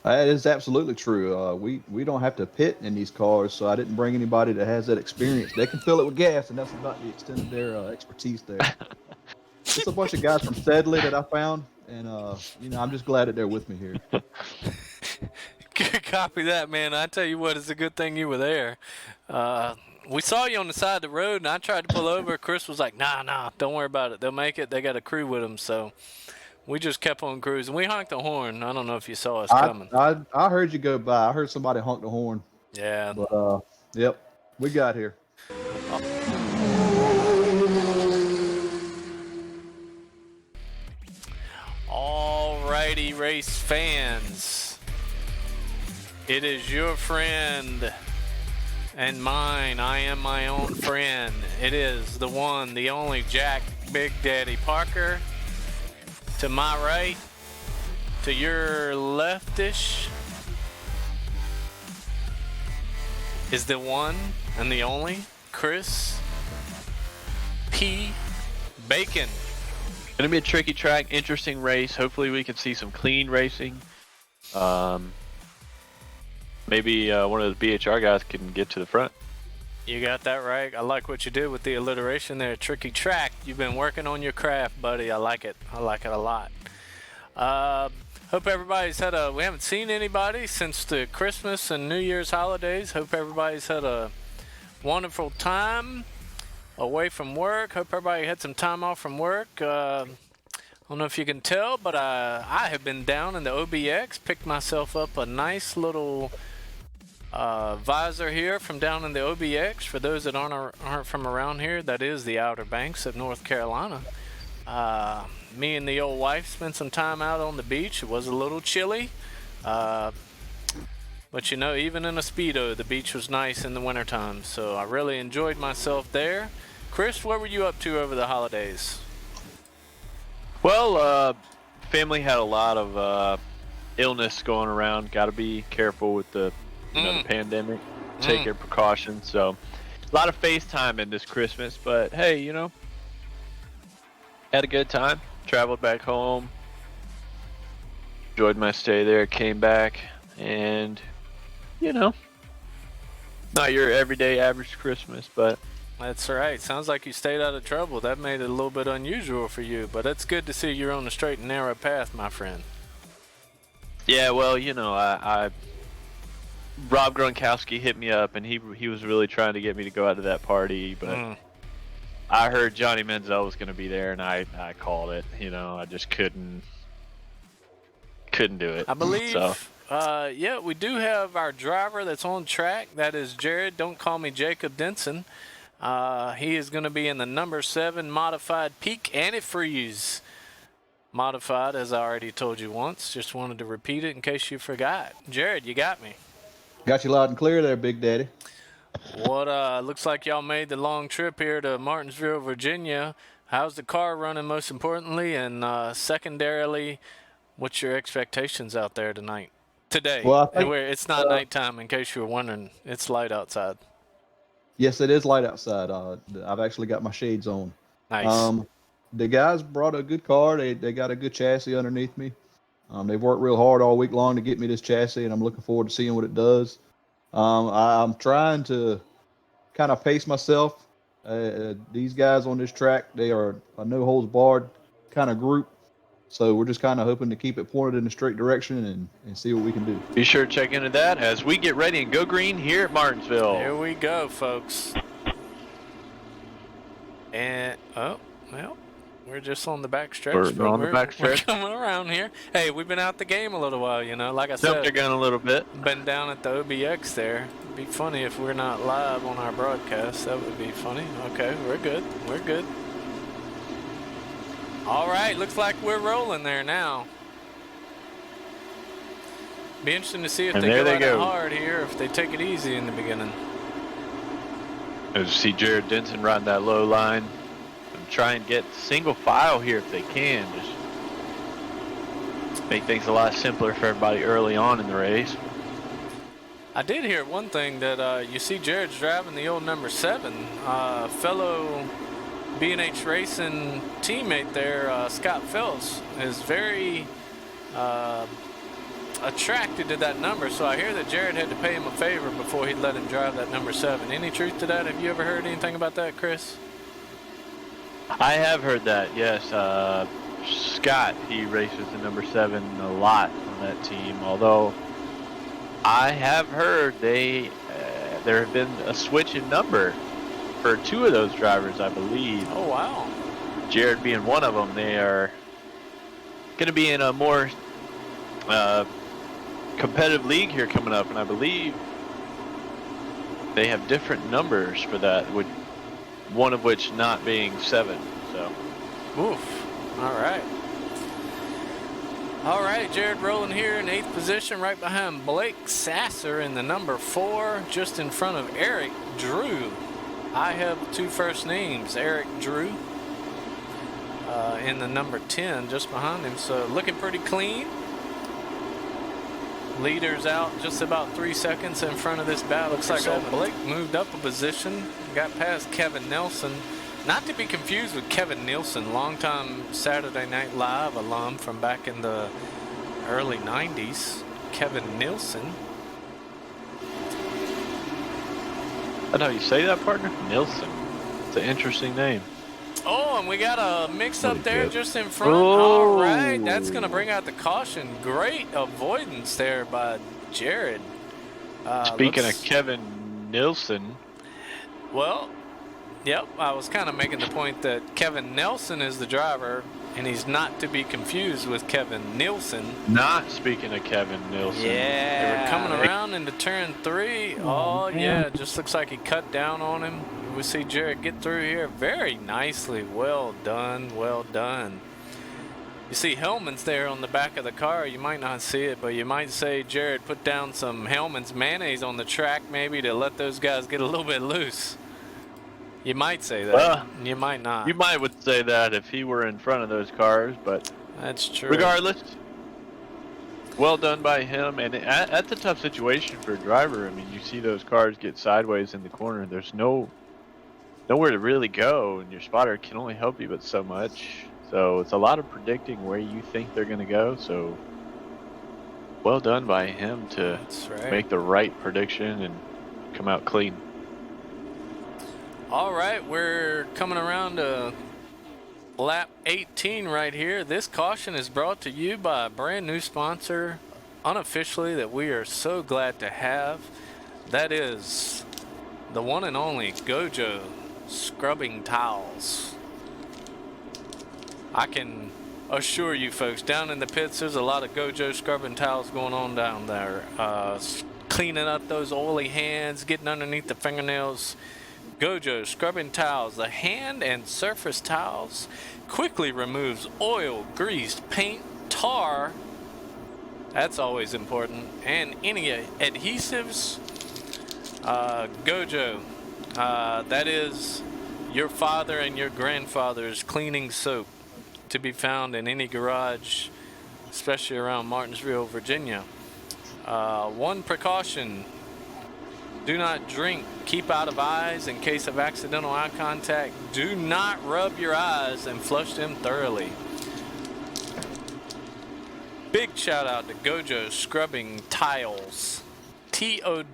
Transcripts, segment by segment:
That is absolutely true. We don't have to pit in these cars, so I didn't bring anybody that has that experience. They can fill it with gas, and that's about the extent of their expertise there. It's a bunch of guys from Sedley that I found, and I'm just glad that they're with me here. Copy that, man. I tell you what, it's a good thing you were there. Uh, we saw you on the side of the road, and I tried to pull over. Chris was like, nah, don't worry about it. They'll make it. They got a crew with them, so we just kept on cruising. We honked the horn. I don't know if you saw us I, coming. I heard you go by. I heard somebody honk the horn, Yeah. but yep, we got here. Alrighty, race fans. It is your friend and mine. I am my own friend. It is the one, the only Jack Big Daddy Parker. To my right, to your leftish, is the one and the only Chris P. Bacon. Gonna be a tricky track, interesting race. Hopefully we can see some clean racing. Maybe one of the BHR guys can get to the front. You got that right. I like what you did with the alliteration there. Tricky track. You've been working on your craft, buddy. I like it. I like it a lot. Hope everybody's had we haven't seen anybody since the Christmas and New Year's holidays. Hope everybody's had a wonderful time away from work. Hope everybody had some time off from work. I don't know if you can tell, but I have been down in the OBX, picked myself up a nice little visor here from down in the OBX. For those that aren't from around here, that is the Outer Banks of North Carolina. Me and the old wife spent some time out on the beach. It was a little chilly, but you know, even in a Speedo, the beach was nice in the wintertime. So I really enjoyed myself there. Chris, what were you up to over the holidays? Well, family had a lot of illness going around. Got to be careful with the the pandemic. Take your precautions. So a lot of FaceTime in this Christmas, but hey, had a good time. Traveled back home. Enjoyed my stay there. Came back, and not your everyday average Christmas, but That's right. Sounds like you stayed out of trouble. That made it a little bit unusual for you, but it's good to see you're on the straight and narrow path, my friend. yeah, well, Rob Gronkowski hit me up, and he was really trying to get me to go out to that party, but I heard Johnny Manziel was going to be there, and I called it. I just couldn't do it. I believe, So, yeah, we do have our driver that's on track. That is Jared. Don't call me Jacob Denson. He is going to be in the number 7 modified peak antifreeze. Modified, as I already told you once. Just wanted to repeat it in case you forgot. Jared, you got me. Got you loud and clear there, Big Daddy. What looks like y'all made the long trip here to Martinsville, Virginia. How's the car running, most importantly, and secondarily, what's your expectations out there today? Well, I think, It's not nighttime, in case you were wondering. It's light outside. yes, it is light outside. I've actually got my shades on. Nice. The guys brought a good car. They got a good chassis underneath me. They've worked real hard all week long to get me this chassis, and I'm looking forward to seeing what it does. I'm trying to kind of pace myself. These guys on this track, they are a no holds barred kind of group. So we're just kind of hoping to keep it pointed in the straight direction and see what we can do. be sure to check into that as we get ready and go green here at Martinsville. Here we go, folks. And, well, we're just on the back stretch. We're on the back stretch. We're coming around here. Hey, we've been out the game a little while, Like I Jumped said, your gun a little bit. been down at the OBX there. It'd be funny if we're not live on our broadcast. That would be funny. Okay, we're good. We're good. All right, looks like we're rolling there now. Be interesting to see if they go at it hard here, if they take it easy in the beginning. As you see Jared Denson riding that low line. And try and get single file here if they can. Just make things a lot simpler for everybody early on in the race. I did hear one thing that you see Jared's driving the old number 7. Fellow B&H Racing teammate there, Scott Phelps, is very attracted to that number, so I hear that Jared had to pay him a favor before he'd let him drive that number 7. Any truth to that? Have you ever heard anything about that, Chris? I have heard that, yes. Scott, he races the number 7 a lot on that team, although I have heard there have been a switch in number for 2 of those drivers, I believe. Oh, wow. Jared being one of them. They are going to be in a more competitive league here coming up, and I believe they have different numbers for that, with one of which not being 7. So, oof. All right. All right, Jared rolling here in 8th position, right behind Blake Sasser in the number 4, just in front of Eric Drew. I have 2 first names, Eric Drew, in the number 10, just behind him. So looking pretty clean. Leaders out just about 3 seconds in front of this battle. Looks like old Blake moved up a position, got past Kevin Nelson. Not to be confused with Kevin Nielsen, longtime Saturday Night Live alum from back in the early 90s. Kevin Nielsen. I know you say that, partner? Nielsen. It's an interesting name. Oh, and we got a mix up there just in front. Oh. All right, that's going to bring out the caution. Great avoidance there by Jared. Speaking of Kevin Nielsen. Well, yep, I was kind of making the point that Kevin Nelson is the driver, and he's not to be confused with Kevin Nielsen. Not speaking of Kevin Nielsen. Yeah, they were coming around into turn 3. Oh, yeah, it just looks like he cut down on him. We see Jared get through here very nicely. Well done, well done. You see Hellman's there on the back of the car. You might not see it, but you might say Jared put down some Hellman's mayonnaise on the track maybe to let those guys get a little bit loose. You might say that. Well, you might not. You might would say that if he were in front of those cars, but that's true. Regardless, well done by him. And that's a tough situation for a driver. I mean, you see those cars get sideways in the corner. There's nowhere to really go, and your spotter can only help you but so much. So it's a lot of predicting where you think they're going to go. So well done by him to make the right prediction and come out clean. All right, we're coming around to lap 18 right here. This caution is brought to you by a brand new sponsor, unofficially, that we are so glad to have. That is the one and only Gojo Scrubbing Towels. I can assure you folks, down in the pits, there's a lot of Gojo Scrubbing Towels going on down there. Cleaning up those oily hands, getting underneath the fingernails. Gojo Scrubbing Towels, the hand and surface towels, quickly removes oil, grease, paint, tar, that's always important, and any adhesives. Gojo, that is your father and your grandfather's cleaning soap, to be found in any garage, especially around Martinsville, Virginia. One precaution: do not drink. Keep out of eyes in case of accidental eye contact. Do not rub your eyes and flush them thoroughly. Big shout out to Gojo Scrubbing Tiles. Towels.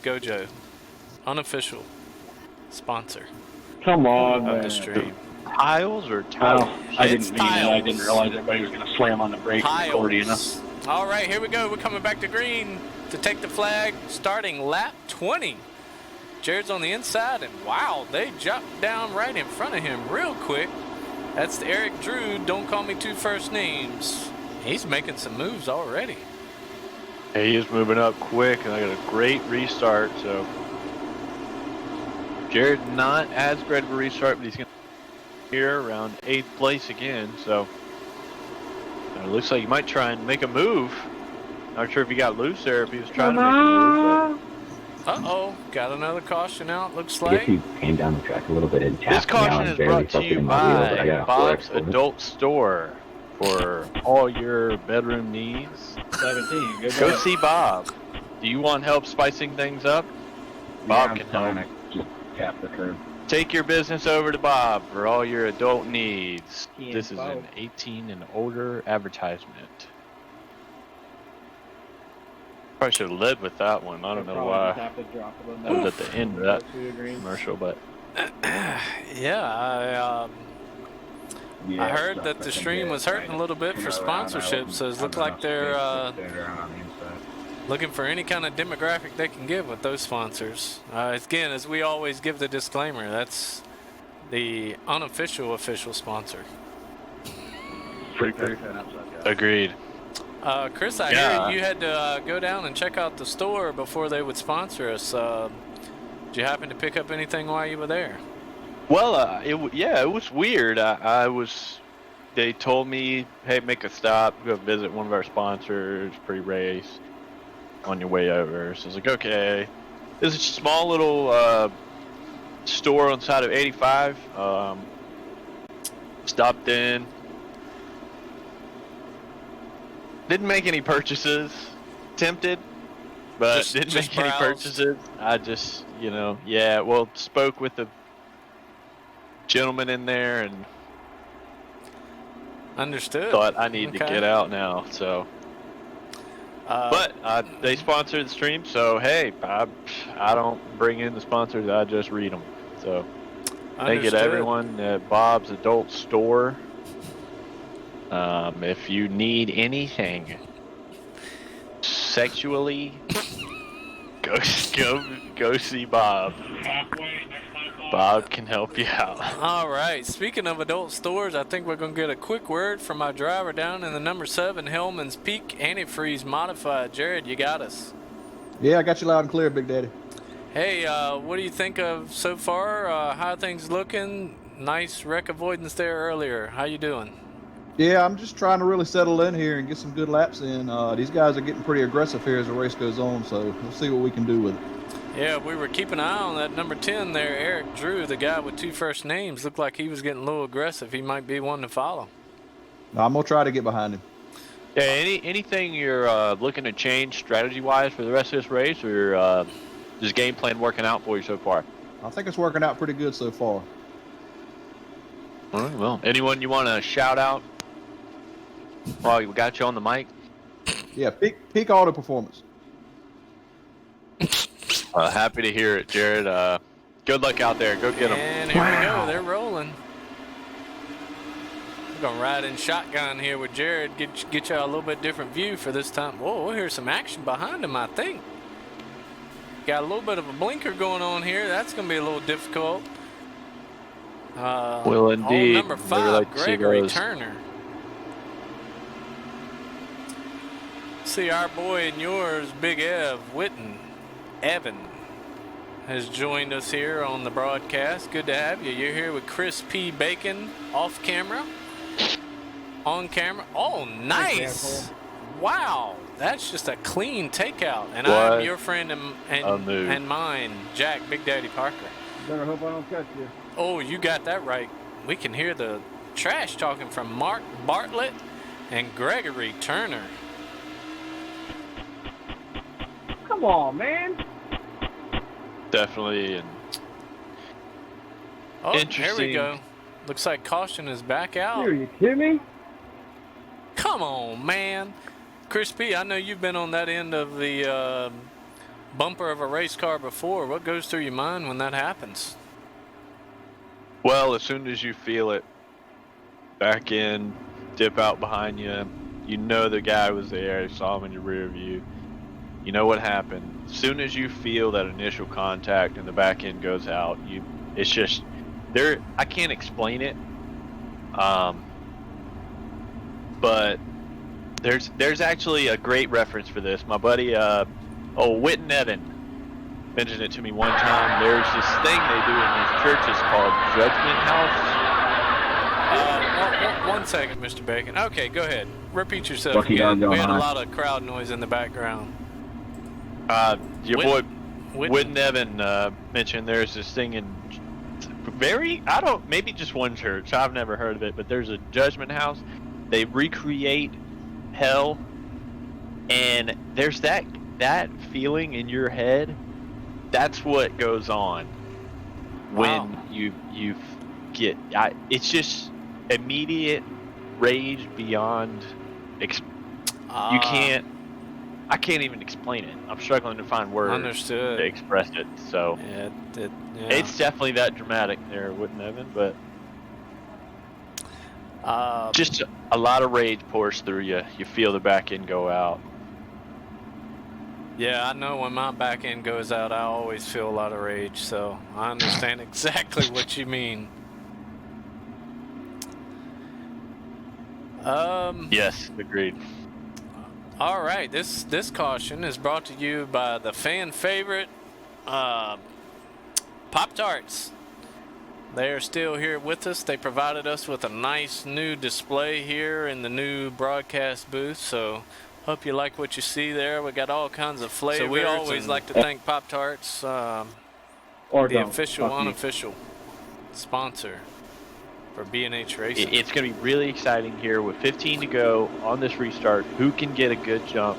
Gojo. Unofficial sponsor. Come on, of man. the stream. Tiles or towels? I didn't realize everybody was going to slam on the brakes and accordion. All right, here we go. We're coming back to green to take the flag, starting lap 20. Jared's on the inside, and wow, they jumped down right in front of him real quick. That's Eric Drew. Don't call me 2 first names. He's making some moves already. He is moving up quick, and I got a great restart. So Jared not as great of a restart, but he's going to be here around 8th place again. So it looks like he might try and make a move. Not sure if he got loose there, if he was trying to make a move. Uh-oh, got another caution out, looks I like. guess he came down the track a little bit and tapped This caution me is barely brought to felt it you in my wheel, but I by got a Bob's 4X. Adult Store for all your bedroom needs. 17. Good Go job. see Bob. Do you want help spicing things up? Bob can help. I just tap the curb. Take your business over to Bob for all your adult needs. Yeah, This is Bob. an 18 and older advertisement. probably should have led with that one. I don't know why. That was at the end of that commercial, but Yeah, I heard that the stream was hurting a little bit for sponsorships, so it looked like they're looking for any kind of demographic they can give with those sponsors. Again, as we always give the disclaimer, that's the unofficial official sponsor. agreed. Chris, I hear you had to go down and check out the store before they would sponsor us. Did you happen to pick up anything while you were there? Well, it was weird. They told me, hey, make a stop, go visit one of our sponsors pre-race on your way over. So I was like, okay. There's a small little store on the side of 85. Stopped in. Didn't make any purchases. Tempted, but didn't make any purchases. I just, spoke with the gentleman in there and understood. Thought I need to get out now, so. But they sponsored the stream, so hey, I don't bring in the sponsors, I just read them. So thank you to everyone at Bob's Adult Store. If you need anything sexually, go see Bob. Bob can help you out. All right. Speaking of adult stores, I think we're going to get a quick word from our driver down in the number 7 Hellman's Peak Antifreeze Modified. Jared, you got us. Yeah, I got you loud and clear, Big Daddy. Hey, what do you think of so far? How are things looking? Nice wreck avoidance there earlier. How you doing? Yeah, I'm just trying to really settle in here and get some good laps in. These guys are getting pretty aggressive here as the race goes on, so we'll see what we can do with it. Yeah, we were keeping an eye on that number 10 there, Eric Drew, the guy with 2 first names. Looked like he was getting a little aggressive. He might be one to follow. I'm going to try to get behind him. Yeah, anything you're looking to change strategy-wise for the rest of this race, or is game plan working out for you so far? I think it's working out pretty good so far. All right, well, anyone you want to shout out while we got you on the mic? Yeah, peak auto performance. Happy to hear it, Jared. Good luck out there. Go get them. And here we go. They're rolling. We're going to ride in shotgun here with Jared. Get you a little bit different view for this time. Whoa, here's some action behind him, I think. Got a little bit of a blinker going on here. That's going to be a little difficult. Well, indeed. Number 5, Gregory Turner. See our boy and yours, Big Evan has joined us here on the broadcast. Good to have you. You're here with Chris P. Bacon off camera, on camera. Oh, nice. Wow. That's just a clean takeout. And I'm your friend and mine, Jack Big Daddy Parker. Better hope I don't catch you. Oh, you got that right. We can hear the trash talking from Mark Bartlett and Gregory Turner. Come on, man. Definitely. Interesting. Here we go. Looks like caution is back out. Are you kidding me? Come on, man. Chris P., I know you've been on that end of the bumper of a race car before. What goes through your mind when that happens? Well, as soon as you feel it, back in, dip out behind you, you know the guy was there, you saw him in your rear view. You know what happened. As soon as you feel that initial contact and the back end goes out, it's just there. I can't explain it, but there's actually a great reference for this. My buddy, Witten Evan, mentioned it to me one time. There's this thing they do in these churches called Judgment House. 1 second, Mr. Bacon. Okay, go ahead. Repeat yourself again. We had a lot of crowd noise in the background. Your boy Witten Evan mentioned there's this thing in maybe just one church. I've never heard of it, but there's a Judgment House. They recreate hell, and there's that feeling in your head. That's what goes on when you get. It's just immediate rage beyond. You can't. I can't even explain it. I'm struggling to find words Understood. to express it. So Yeah, it's definitely that dramatic there, wouldn't Evan? But just a lot of rage pours through you. You feel the back end go out. Yeah, I know when my back end goes out, I always feel a lot of rage, so I understand exactly what you mean. Yes, agreed. All right, this caution is brought to you by the fan favorite Pop-Tarts. They are still here with us. They provided us with a nice new display here in the new broadcast booth, so hope you like what you see there. We got all kinds of flavors. So we always like to thank Pop-Tarts, the official, unofficial sponsor for B&H Racing. It's going to be really exciting here with 15 to go on this restart. Who can get a good jump?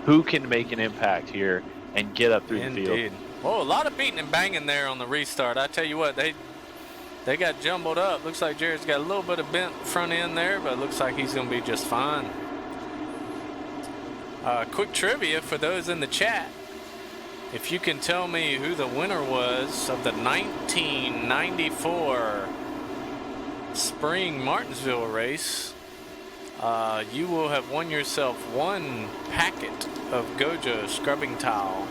Who can make an impact here and get up through the field? Oh, a lot of beating and banging there on the restart. I tell you what, they got jumbled up. Looks like Jared's got a little bit of bent front end there, but it looks like he's going to be just fine. Quick trivia for those in the chat. If you can tell me who the winner was of the 1994 Spring Martinsville race, you will have won yourself one packet of Gojo scrubbing towel.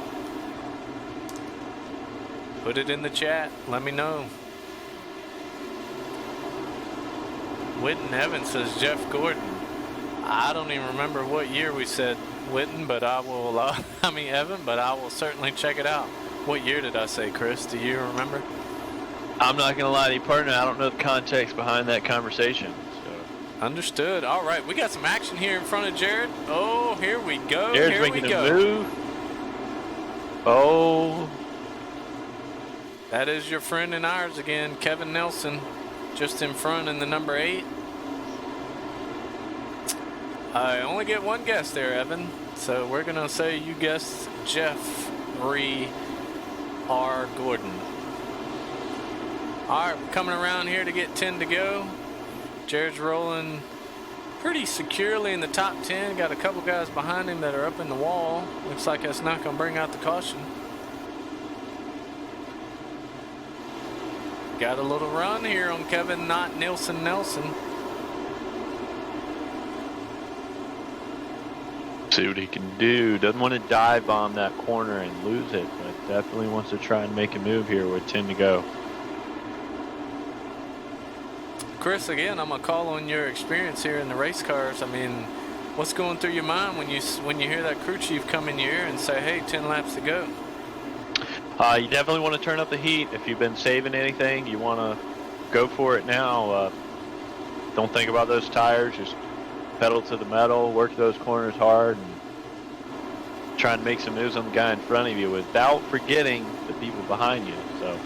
Put it in the chat. Let me know. Witten Evans says Jeff Gordon. I don't even remember what year we said Witten, but I will, Evan, but I will certainly check it out. What year did I say, Chris? Do you remember? I'm not going to lie to you, partner. I don't know the context behind that conversation. So. Understood. All right, we got some action here in front of Jared. Oh, here we go. Jared's making a move. Oh. That is your friend and ours again, Kevin Nelson, just in front in the number 8. I only get one guess there, Evan. So we're going to say you guessed Jeffrey R. Gordon. All right, coming around here to get 10 to go. Jared's rolling pretty securely in the top 10. Got a couple guys behind him that are up in the wall. Looks like that's not going to bring out the caution. Got a little run here on Kevin, not Nelson. See what he can do. Doesn't want to dive bomb that corner and lose it, but definitely wants to try and make a move here with 10 to go. Chris, again, I'm gonna call on your experience here in the race cars. I mean, what's going through your mind when you hear that crew chief come in your ear and say, "Hey, 10 laps to go"? You definitely want to turn up the heat. If you've been saving anything, you want to go for it now. Don't think about those tires. Just pedal to the metal, work those corners hard, and try and make some moves on the guy in front of you without forgetting the people behind you. So.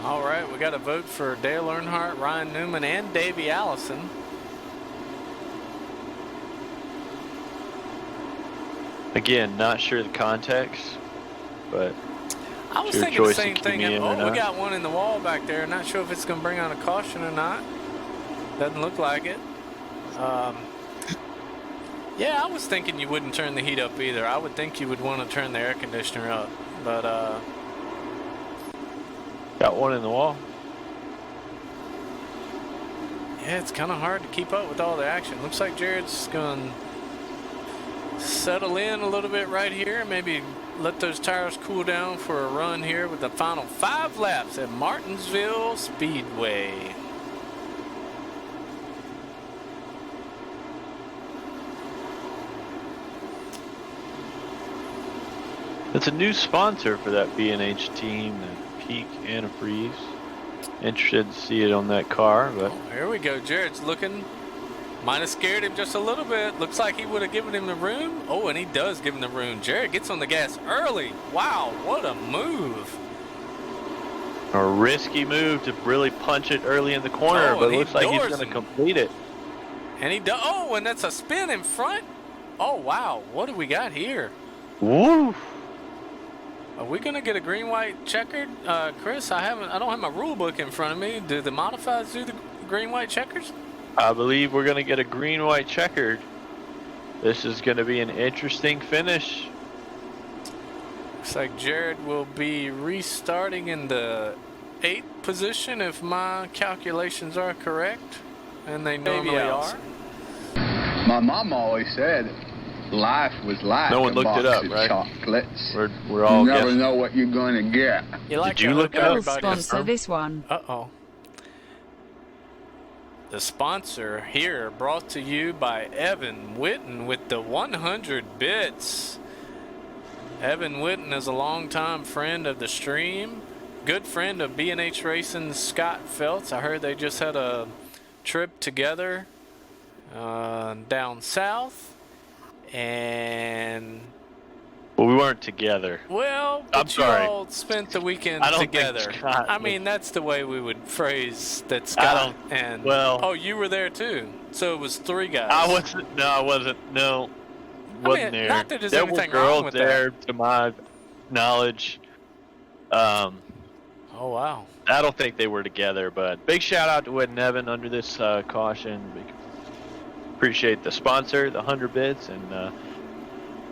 All right, we got a vote for Dale Earnhardt, Ryan Newman, and Davey Allison. Again, not sure the context, but I was thinking the same thing. Oh, we got one in the wall back there. Not sure if it's going to bring on a caution or not. Doesn't look like it. Yeah, I was thinking you wouldn't turn the heat up either. I would think you would want to turn the air conditioner up, but got one in the wall. Yeah, it's kind of hard to keep up with all the action. Looks like Jared's going to settle in a little bit right here. Maybe let those tires cool down for a run here with the final 5 laps at Martinsville Speedway. It's a new sponsor for that B&H team, the Peak Antifreeze. Interested to see it on that car, but here we go. Jared's looking. Might have scared him just a little bit. Looks like he would have given him the room. Oh, and he does give him the room. Jared gets on the gas early. Wow, what a move. A risky move to really punch it early in the corner, but it looks like he's going to complete it. And he does. Oh, and that's a spin in front. Oh, wow. What do we got here? Woo! Are we gonna get a green-white checkered, Chris? I don't have my rule book in front of me. Do the modifieds do the green-white checkers? I believe we're gonna get a green-white checkered. This is going to be an interesting finish. Looks like Jared will be restarting in the 8th position if my calculations are correct, and they normally are. My mom always said life was like No one a looked box it up, of right? chocolates. We're all You never guessing. know what you're going to get. You like Did you to look hook it up? We'll everybody- sponsor this one. Uh-oh. The sponsor here brought to you by Evan Witten with the 100 bits. Evan Witten is a longtime friend of the stream, good friend of B&H Racing's Scott Feltz. I heard they just had a trip together down south, and Well, we weren't together. well, I'm but you sorry. all spent the weekend I don't think together. Scott I was- mean, that's the way we would phrase that I Scott don't- and well- oh, you were there too. So it was 3 guys. I wasn't. No, I wasn't. No, wasn't there. not that there's there anything were girls wrong with there, to my knowledge. Oh wow. I don't think they were together, but big shout out to Whit and Evan under this caution. We appreciate the sponsor, the 100 bits, and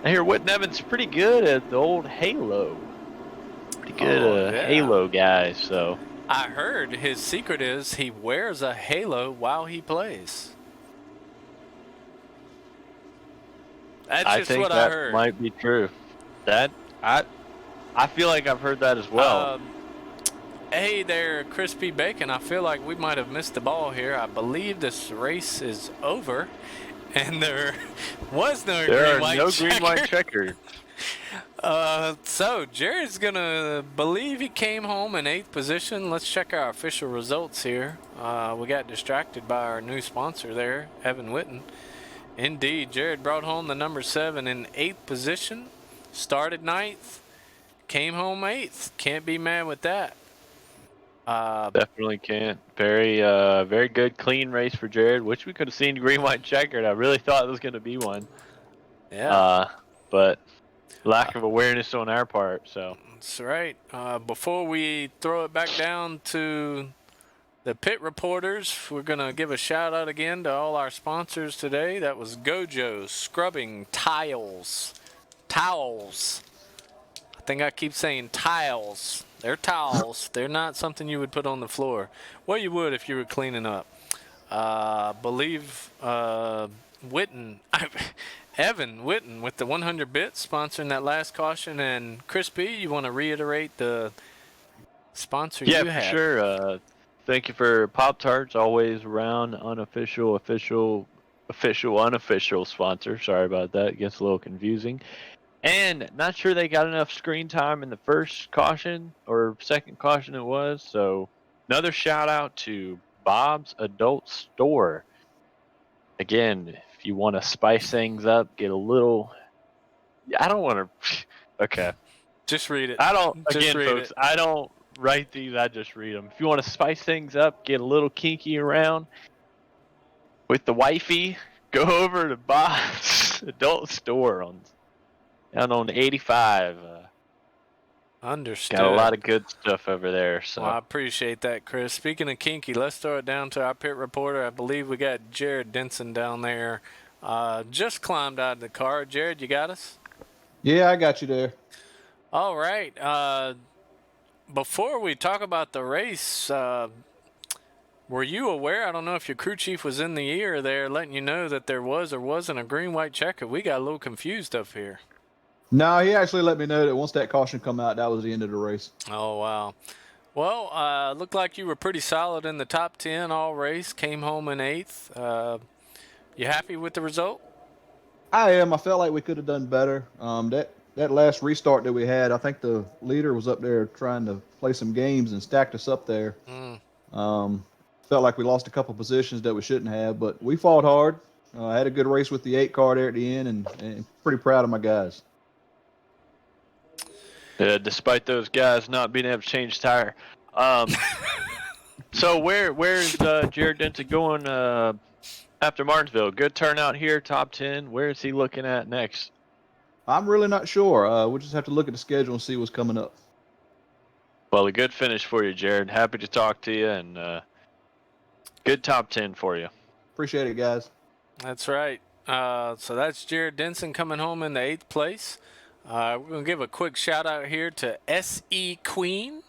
I hear Whit and Evan's pretty good at the old Halo. Pretty good Oh, yeah. Halo guy, so. I heard his secret is he wears a halo while he plays. That's I just think what that I heard. might be true. That I feel like I've heard that as well. Hey there, Crispy Bacon. I feel like we might have missed the ball here. I believe this race is over, and there was no there are green-white no checker. green-white checker. So Jared's gonna believe he came home in 8th position. Let's check our official results here. We got distracted by our new sponsor there, Evan Witten. Indeed, Jared brought home the number 7 in 8th position. Started 9th, came home 8th. Can't be mad with that. Definitely can't. Very good, clean race for Jared. Wish we could have seen green-white checkered. I really thought it was going to be one. Yeah, But lack of awareness on our part. So that's right. Before we throw it back down to the pit reporters, we're going to give a shout out again to all our sponsors today. That was Gojo Scrubbing Towels. I think I keep saying tiles. They're towels. They're not something you would put on the floor. Well, you would if you were cleaning up. Believe Witten, Evan Witten with the 100 bits sponsoring that last caution. And Crispy, you want to reiterate the sponsor you yeah, had? for sure. Thank you for Pop-Tarts, always around, unofficial, unofficial sponsor. Sorry about that. It gets a little confusing. And not sure they got enough screen time in the first caution or second caution it was. So another shout out to Bob's Adult Store. Again, if you want to spice things up, get a little. I don't want to. Okay. Just read it. I don't. Just Again, read folks, it. I don't write these. I just read them. If you want to spice things up, get a little kinky around with the wifey, go over to Bob's Adult Store down on 85. Understood. Got a lot of good stuff over there. So Well, I appreciate that, Chris. Speaking of kinky, let's throw it down to our pit reporter. I believe we got Jared Denson down there. Just climbed out of the car. Jared, you got us? Yeah, I got you there. All right. Before we talk about the race, were you aware? I don't know if your crew chief was in the ear there letting you know that there was or wasn't a green-white checker. We got a little confused up here. No, he actually let me know that once that caution come out, that was the end of the race. Oh, wow. Well, looked like you were pretty solid in the top 10 all race. Came home in 8th. You happy with the result? I am. I felt like we could have done better. That last restart that we had, I think the leader was up there trying to play some games and stacked us up there. Felt like we lost a couple positions that we shouldn't have, but we fought hard. I had a good race with the 8 car there at the end, and pretty proud of my guys. despite those guys not being able to change tire. So where's Jared Denson going after Martinsville? Good turnout here, top 10. Where is he looking at next? I'm really not sure. We'll just have to look at the schedule and see what's coming up. Well, a good finish for you, Jared. Happy to talk to you, and good top 10 for you. Appreciate it, guys. That's right. So that's Jared Denson coming home in the 8th place. We're going to give a quick shout out here to SE Queen,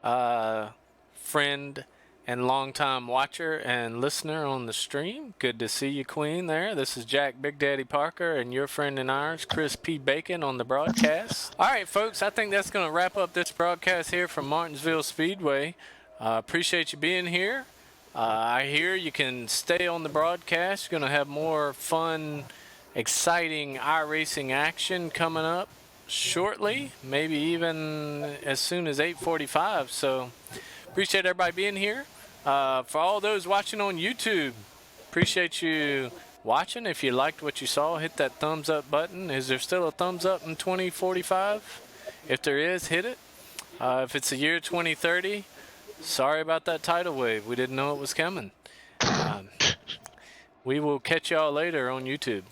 friend and longtime watcher and listener on the stream. Good to see you, Queen, there. This is Jack Big Daddy Parker and your friend and ours, Chris P. Bacon, on the broadcast. All right, folks, I think that's going to wrap up this broadcast here from Martinsville Speedway. Appreciate you being here. I hear you can stay on the broadcast. You're going to have more fun, exciting iRacing action coming up shortly, maybe even as soon as 8:45. So appreciate everybody being here. For all those watching on YouTube, appreciate you watching. If you liked what you saw, hit that thumbs up button. Is there still a thumbs up in 2045? If there is, hit it. If it's the year 2030, sorry about that tidal wave. We didn't know it was coming. We will catch y'all later on YouTube.